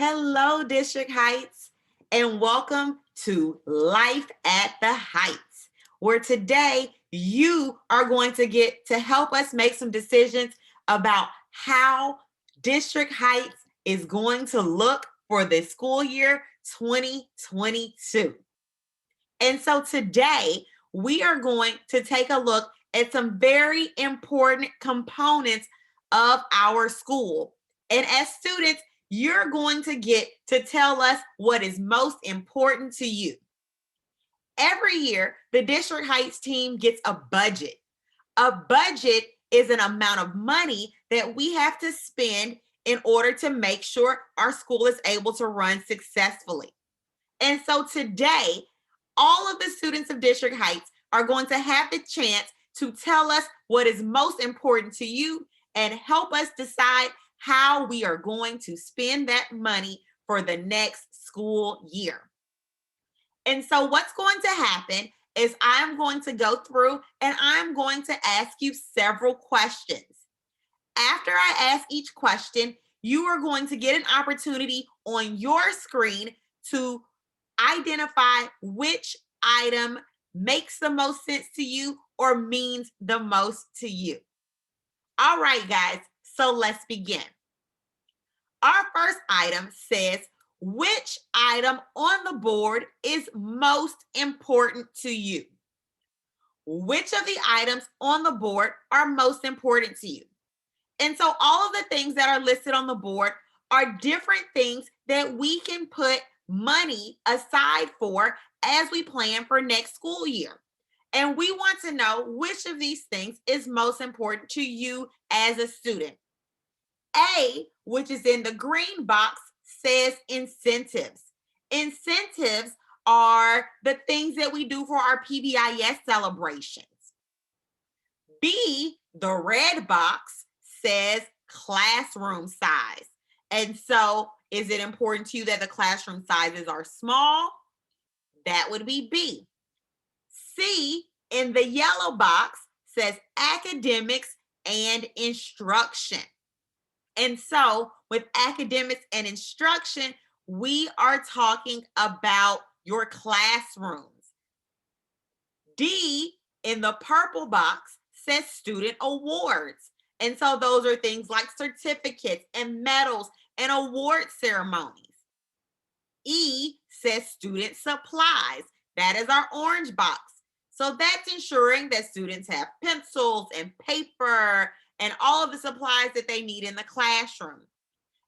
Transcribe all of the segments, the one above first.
Hello, District Heights, and welcome to Life at the Heights, where today you are going to get to help us make some decisions about how District Heights is going to look for the school year 2022. And so today we are going to take a look at some very important components of our school. And as students, you're going to get to tell us what is most important to you. Every year, the District Heights team gets a budget. A budget is an amount of money that we have to spend in order to make sure our school is able to run successfully. And so today, all of the students of District Heights are going to have the chance to tell us what is most important to you and help us decide how we are going to spend that money for the next school year. And so what's going to happen is I'm going to go through and I'm going to ask you several questions. After I ask each question, you are going to get an opportunity on your screen to identify which item makes the most sense to you or means the most to you. All right, guys, so let's begin. Our first item says, which item on the board is most important to you? Which of the items on the board are most important to you? And so all of the things that are listed on the board are different things that we can put money aside for as we plan for next school year. And we want to know which of these things is most important to you as a student. A, which is in the green box, says incentives. Incentives are the things that we do for our PBIS celebrations. B, the red box, says classroom size. And so, is it important to you that the classroom sizes are small? That would be B. C, in the yellow box, says academics and instruction. And so, with academics and instruction, we are talking about your classrooms. D, in the purple box, says student awards. And so those are things like certificates and medals and award ceremonies. E says student supplies. That is our orange box. So that's ensuring that students have pencils and paper and all of the supplies that they need in the classroom.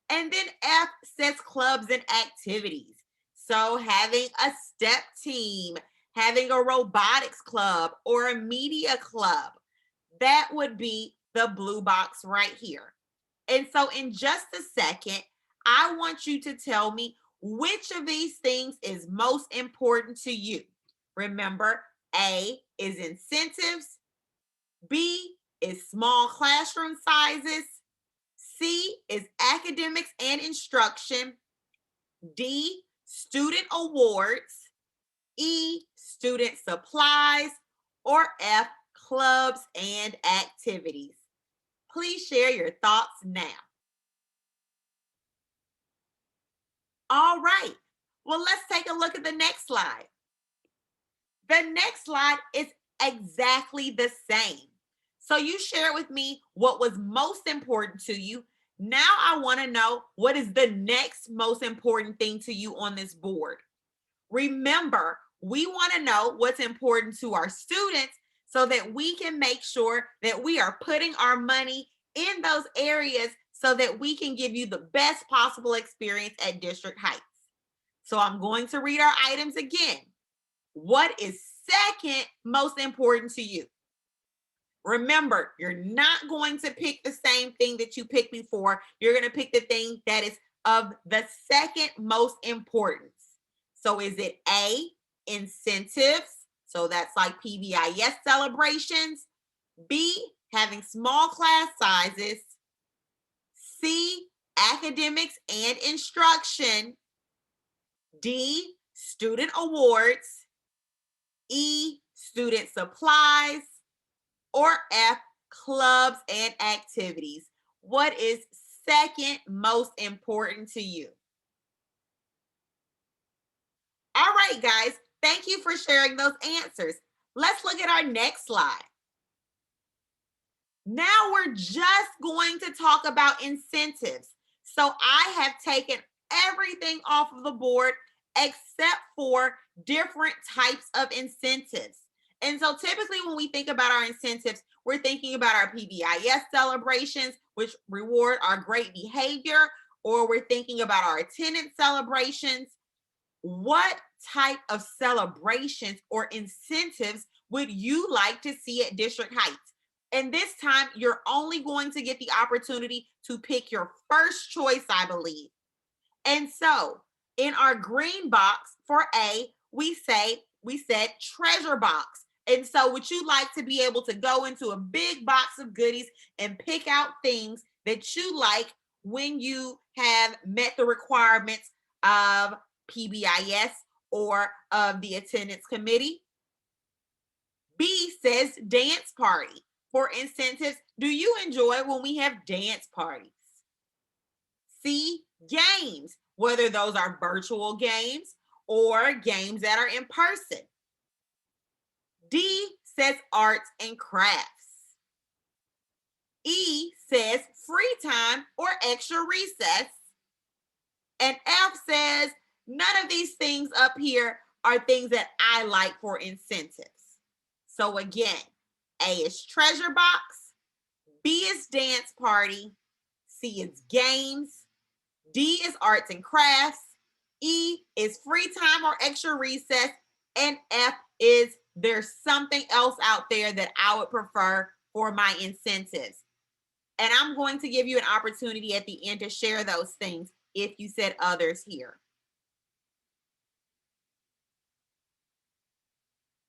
And then F says clubs and activities. So having a step team, having a robotics club or a media club, that would be the blue box right here. And so in just a second, I want you to tell me which of these things is most important to you. Remember, A is incentives, B is small classroom sizes, C is academics and instruction, D, student awards, E, student supplies, or F, clubs and activities. Please share your thoughts now. All right, well, let's take a look at the next slide. The next slide is exactly the same. So you share with me what was most important to you. Now I want to know what is the next most important thing to you on this board. Remember, we want to know what's important to our students so that we can make sure that we are putting our money in those areas so that we can give you the best possible experience at District Heights. So I'm going to read our items again. What is second most important to you? Remember, you're not going to pick the same thing that you picked before. You're going to pick the thing that is of the second most importance. So is it A, incentives? So that's like PBIS celebrations. B, having small class sizes. C, academics and instruction. D, student awards. E, student supplies. Or F, clubs and activities. What is second most important to you? right, guys. Thank you for sharing those answers. Let's look at our next slide. Now we're just going to talk about incentives. So I have taken everything off of the board except for different types of incentives. And so typically when we think about our incentives, we're thinking about our PBIS celebrations, which reward our great behavior, or we're thinking about our attendance celebrations. What type of celebrations or incentives would you like to see at District Heights? And this time, you're only going to get the opportunity to pick your first choice, I believe. And so, in our green box for A, we said treasure box. And so, would you like to be able to go into a big box of goodies and pick out things that you like when you have met the requirements of PBIS or of the attendance committee? B says dance party. For incentives, do you enjoy when we have dance parties? C, games, whether those are virtual games or games that are in person. D says arts and crafts. E says free time or extra recess. And F says none of these things up here are things that I like for incentives. So again, A is treasure box, B is dance party, C is games, D is arts and crafts, E is free time or extra recess, and F is there's something else out there that I would prefer for my incentives. And I'm going to give you an opportunity at the end to share those things if you said others here.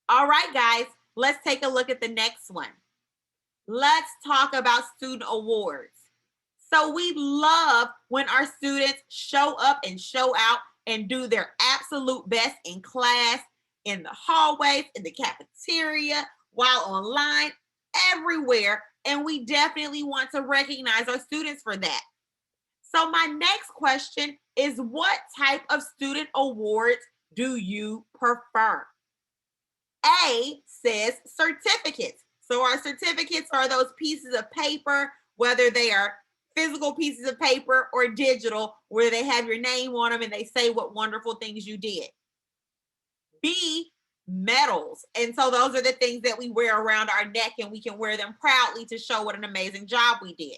All right, guys, let's take a look at the next one. Let's talk about student awards. So we love when our students show up and show out and do their absolute best in class, in the hallways, in the cafeteria, while online, everywhere. And we definitely want to recognize our students for that. So my next question is, what type of student awards do you prefer? A says certificates. So our certificates are those pieces of paper, whether they are physical pieces of paper or digital, where they have your name on them and they say what wonderful things you did. B, medals. And so those are the things that we wear around our neck and we can wear them proudly to show what an amazing job we did.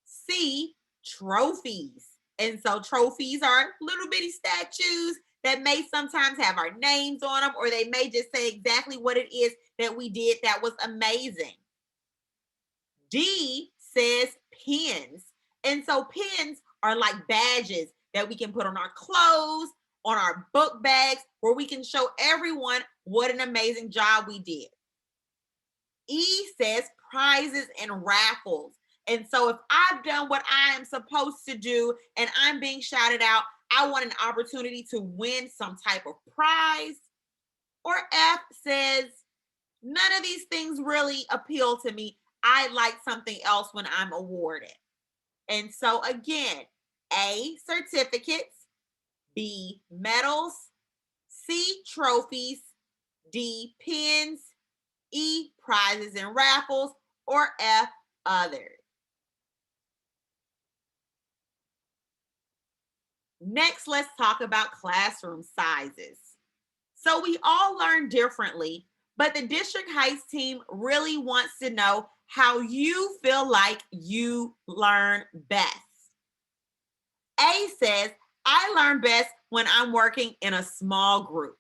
C, trophies. And so trophies are little bitty statues that may sometimes have our names on them, or they may just say exactly what it is that we did that was amazing. D says pins. And so pins are like badges that we can put on our clothes, on our book bags, where we can show everyone what an amazing job we did. E says prizes and raffles. And so if I've done what I am supposed to do and I'm being shouted out, I want an opportunity to win some type of prize. Or F says, none of these things really appeal to me. I like something else when I'm awarded. And so again, A, certificates, B, medals, C, trophies, D, pins, E, prizes and raffles, or F, others. Next, let's talk about classroom sizes. So we all learn differently, but the District Heights team really wants to know how you feel like you learn best. A says, I learn best when I'm working in a small group.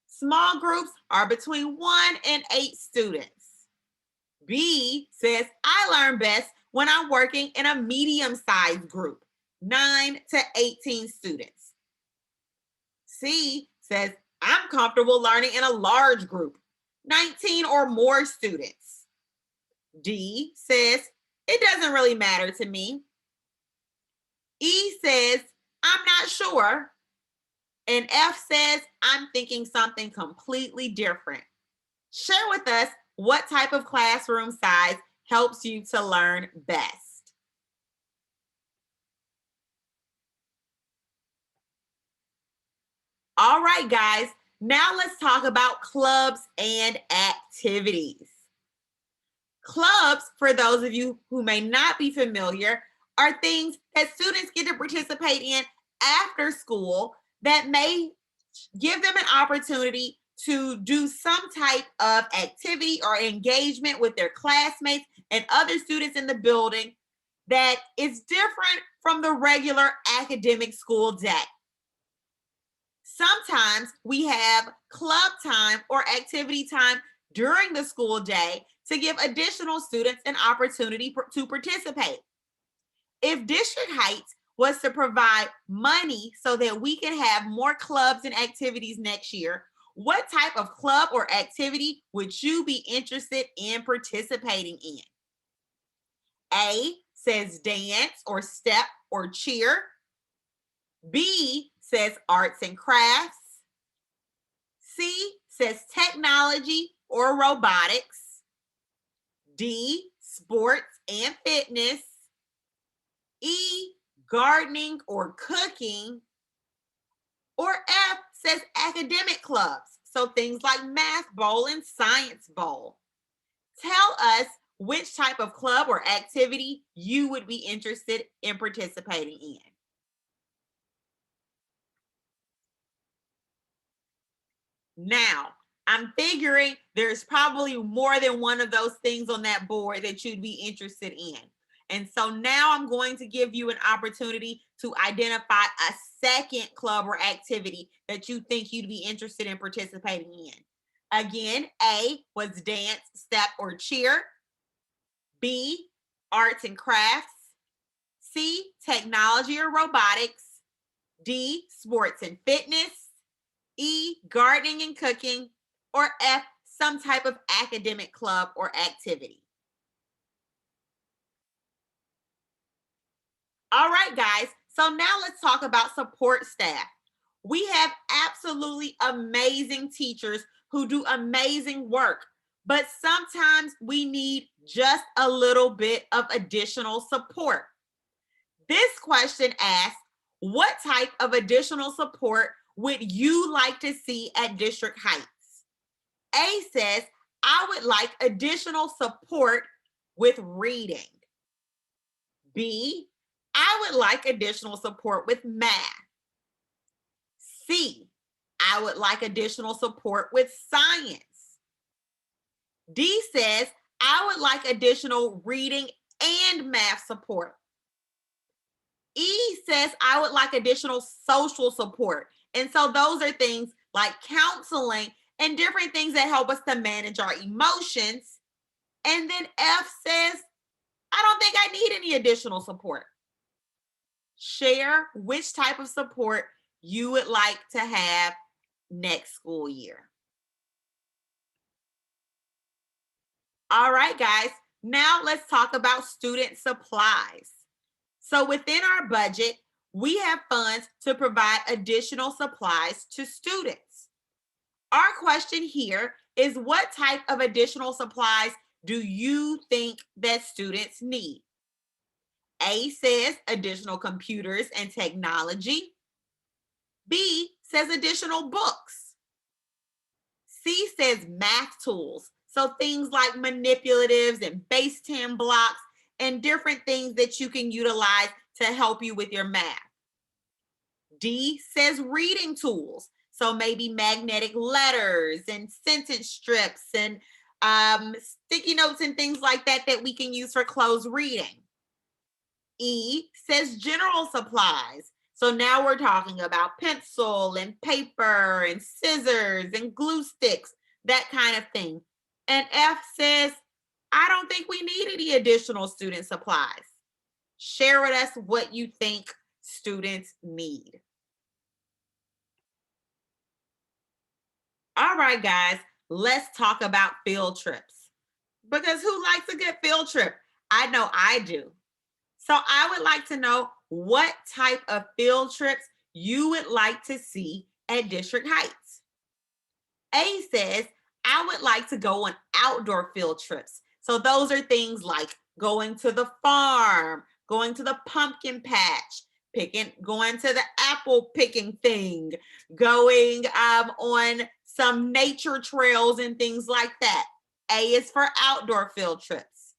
Small groups are between 1 and 8 students. B says, I learn best when I'm working in a medium-sized group, 9 to 18 students. C says, I'm comfortable learning in a large group, 19 or more students. D says, it doesn't really matter to me. E says, I'm not sure. And F says, I'm thinking something completely different. Share with us what type of classroom size helps you to learn best. All right, guys. Now let's talk about clubs and activities. Clubs, for those of you who may not be familiar, are things that students get to participate in after school that may give them an opportunity to do some type of activity or engagement with their classmates and other students in the building that is different from the regular academic school day. Sometimes we have club time or activity time during the school day to give additional students an opportunity to participate. If District Heights was to provide money so that we can have more clubs and activities next year, what type of club or activity would you be interested in participating in? A says dance or step or cheer. B says arts and crafts. C says technology or robotics. D, sports and fitness. E, gardening or cooking. Or F says academic clubs, so things like math bowl and science bowl. Tell us which type of club or activity you would be interested in participating in. Now, I'm figuring there's probably more than one of those things on that board that you'd be interested in. And so now I'm going to give you an opportunity to identify a second club or activity that you think you'd be interested in participating in. Again, A was dance, step, or cheer. B, arts and crafts. C, technology or robotics. D, sports and fitness. E, gardening and cooking. Or F, some type of academic club or activity. All right, guys. So now let's talk about support staff. We have absolutely amazing teachers who do amazing work, but sometimes we need just a little bit of additional support. This question asks, what type of additional support would you like to see at District Heights? A says, I would like additional support with reading. B, I would like additional support with math. C, I would like additional support with science. D says, I would like additional reading and math support. E says, I would like additional social support. And so those are things like counseling and different things that help us to manage our emotions. And then F says, I don't think I need any additional support. Share which type of support you would like to have next school year. All right, guys, now let's talk about student supplies. So within our budget, we have funds to provide additional supplies to students. Our question here is, what type of additional supplies do you think that students need? A says additional computers and technology. B says additional books. C says math tools. So things like manipulatives and base 10 blocks and different things that you can utilize to help you with your math. D says reading tools. So maybe magnetic letters and sentence strips and sticky notes and things like that that we can use for close reading. E says general supplies. So now we're talking about pencil and paper and scissors and glue sticks, that kind of thing. And F says, I don't think we need any additional student supplies. Share with us what you think students need. All right, guys, let's talk about field trips. Because who likes a good field trip? I know I do. So I would like to know what type of field trips you would like to see at District Heights. A says, I would like to go on outdoor field trips. So those are things like going to the farm, going to the pumpkin patch, going to the apple picking thing, going on some nature trails and things like that. A is for outdoor field trips.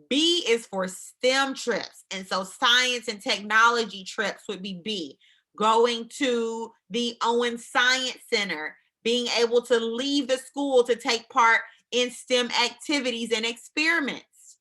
B is for STEM trips. And so science and technology trips would be B. Going to the Owen Science Center, being able to leave the school to take part in STEM activities and experiments.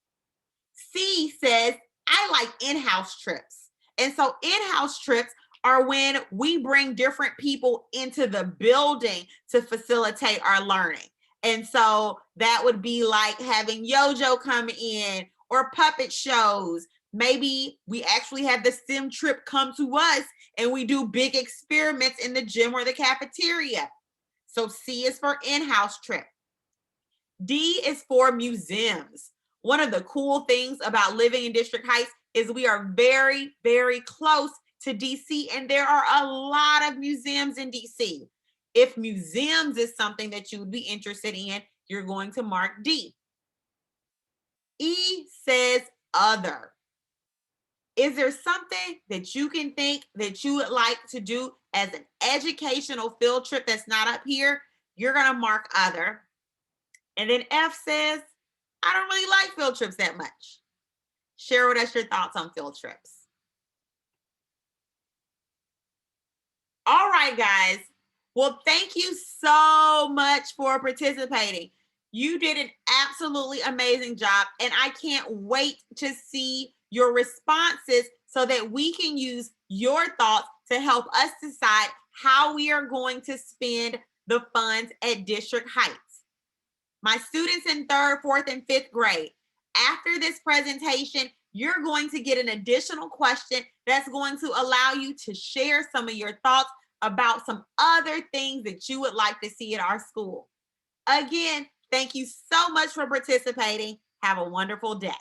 C says, I like in-house trips. And so in-house trips are when we bring different people into the building to facilitate our learning. And so that would be like having Yojo come in or puppet shows. Maybe we actually have the STEM trip come to us and we do big experiments in the gym or the cafeteria. So C is for in-house trip. D is for museums. One of the cool things about living in District Heights is we are very, very close to DC, and there are a lot of museums in DC. If museums is something that you would be interested in, you're going to mark D. E says other. Is there something that you can think that you would like to do as an educational field trip that's not up here? You're going to mark other. And then F says, I don't really like field trips that much. Share with us your thoughts on field trips. All right, guys. Well, thank you so much for participating. You did an absolutely amazing job, and I can't wait to see your responses so that we can use your thoughts to help us decide how we are going to spend the funds at District Heights. My students in 3rd, 4th, and 5th grade, after this presentation, you're going to get an additional question that's going to allow you to share some of your thoughts about some other things that you would like to see at our school. Again, thank you so much for participating. Have a wonderful day.